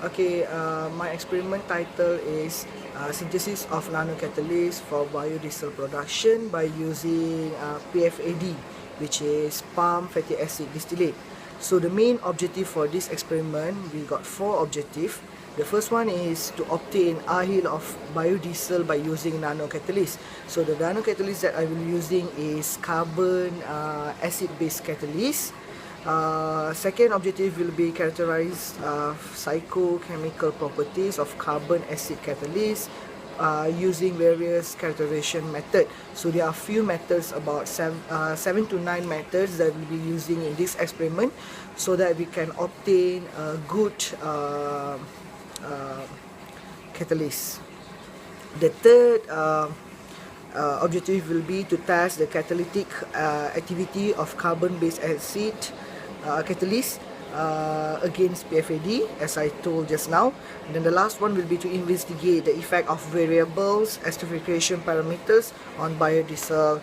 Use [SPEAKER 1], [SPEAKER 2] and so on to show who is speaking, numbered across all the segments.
[SPEAKER 1] Okay, my experiment title is Synthesis of Nanocatalyst for Biodiesel Production by using PFAD, which is palm fatty acid distillate. So the main objective for this experiment, we got 4 objectives. The first one is to obtain a yield of biodiesel by using nanocatalyst. So the nanocatalyst that I will be using is carbon acid-based catalyst. Second objective will be characterize psychochemical properties of carbon acid catalyst using various characterization method. So there are few methods, about 7 to 9 methods that we'll be using in this experiment, so that we can obtain a good catalyst. The third objective will be to test the catalytic activity of carbon-based acid catalyst against PFAD, as I told just now. And then the last one will be to investigate the effect of variables esterification parameters on biodiesel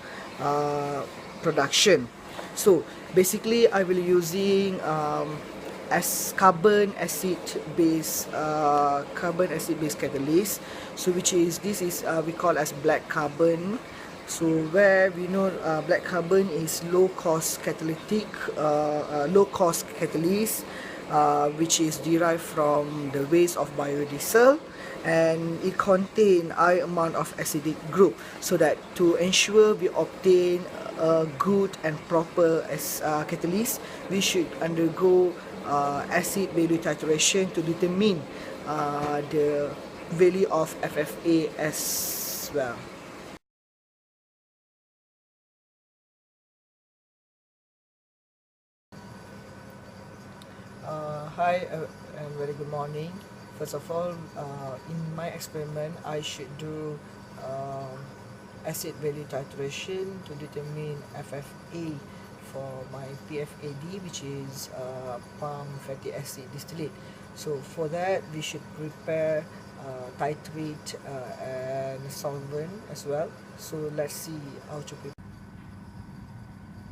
[SPEAKER 1] production. So basically I will be using as carbon acid based catalyst, so which is we call as black carbon. So where we know black carbon is low cost catalyst, which is derived from the waste of biodiesel, and it contains high amount of acidic group, so that to ensure we obtain a good and proper catalyst, we should undergo acid value titration to determine the value of FFA as well. Hi and very good morning. First of all, in my experiment, I should do acid value titration to determine FFA for my PFAD, which is palm fatty acid distillate. So for that, we should prepare titrate and solvent as well. So let's see how to prepare.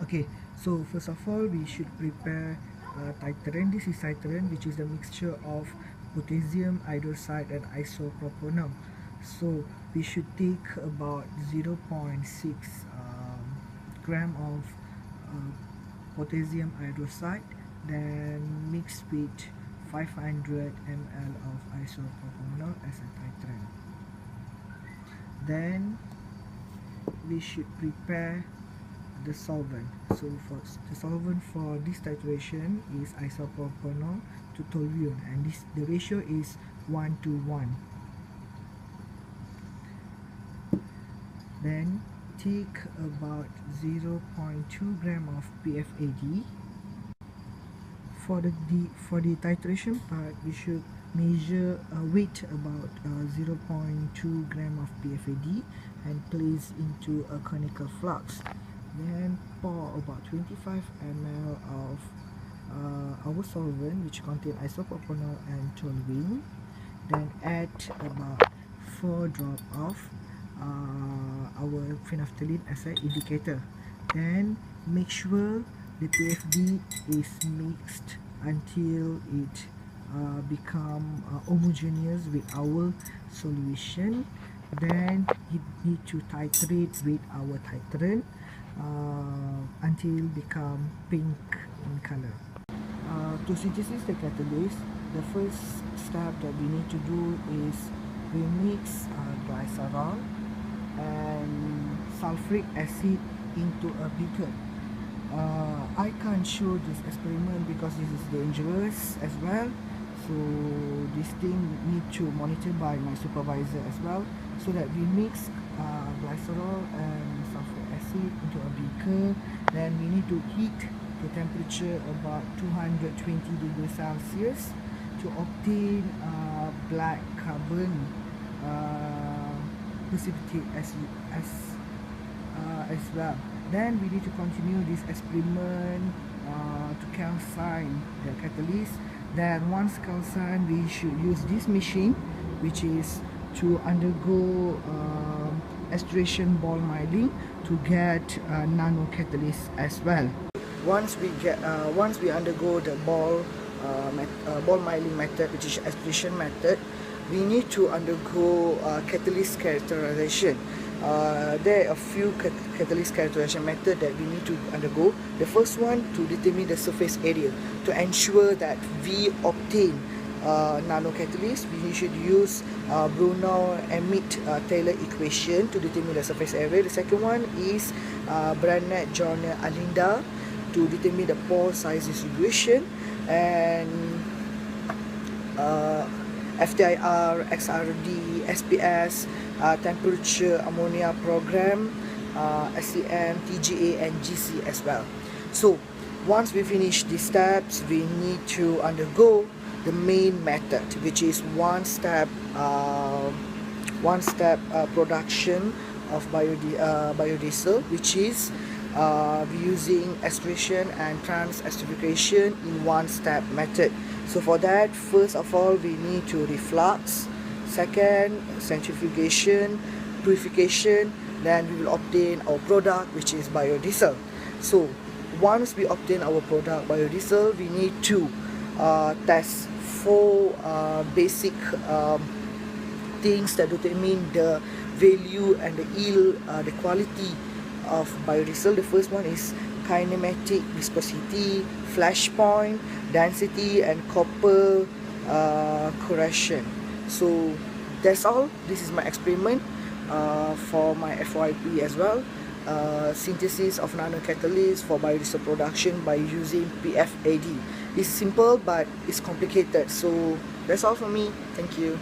[SPEAKER 1] Okay, so first of all, we should prepare titrant. This is titrant, which is the mixture of potassium hydroxide and isopropanol. So we should take about 0.6 gram of potassium hydroxide, then mix with 500 ml of isopropanol as a titrant. Then we should prepare the solvent. So for the solvent for this titration is isopropanol to toluene, and the ratio is 1:1. Then take about 0.2 gram of PFAD. For the titration part, we should measure weight about 0.2 gram of PFAD and place into a conical flask. Then pour about 25 ml of our solvent, which contain isopropanol and toluene. Then add about 4 drops of our phenolphthalein as an indicator. Then make sure the PFD is mixed until it become homogeneous with our solution. Then you need to titrate with our titrant until become pink in color. To synthesize the catalyst, the first step that we need to do is we mix glycerol and sulfuric acid into a beaker. I can't show this experiment because this is dangerous as well, so this thing need to monitor by my supervisor as well, so that we mix glycerol and sulfuric acid into a beaker. Then we need to heat the temperature about 220 degrees Celsius to obtain black carbon precipitate as well. Then we need to continue this experiment to calcine the catalyst. Then once calcined, we should use this machine, which is to undergo extrusion ball milling to get nano catalyst as well. Once we undergo the ball ball milling method, which is aspiration method, we need to undergo catalyst characterization. There are a few catalyst characterization method that we need to undergo. The first one, to determine the surface area. To ensure that we obtain nanocatalyst, we should use Brownell-Emmett-Taylor equation to determine the surface area. The second one is Brannett, Joyner, Alinda to determine the pore size distribution, and FTIR, XRD, SPS, temperature ammonia program, SEM, TGA, and GC as well. So once we finish these steps, we need to undergo the main method, which is one-step production of biodiesel, which is using aspiration and trans-esterification in one-step method. So for that, first of all, we need to reflux. Second, centrifugation, purification. Then we will obtain our product, which is biodiesel. So once we obtain our product biodiesel, we need to test 4 basic things that determine the value and the yield, the quality of biodiesel. The first one is kinematic viscosity, flash point, density, and copper corrosion. So that's all. This is my experiment for my FYP as well. Synthesis of nanocatalysts for biodiesel production by using PFAD. It's simple, but it's complicated. So that's all for me. Thank you.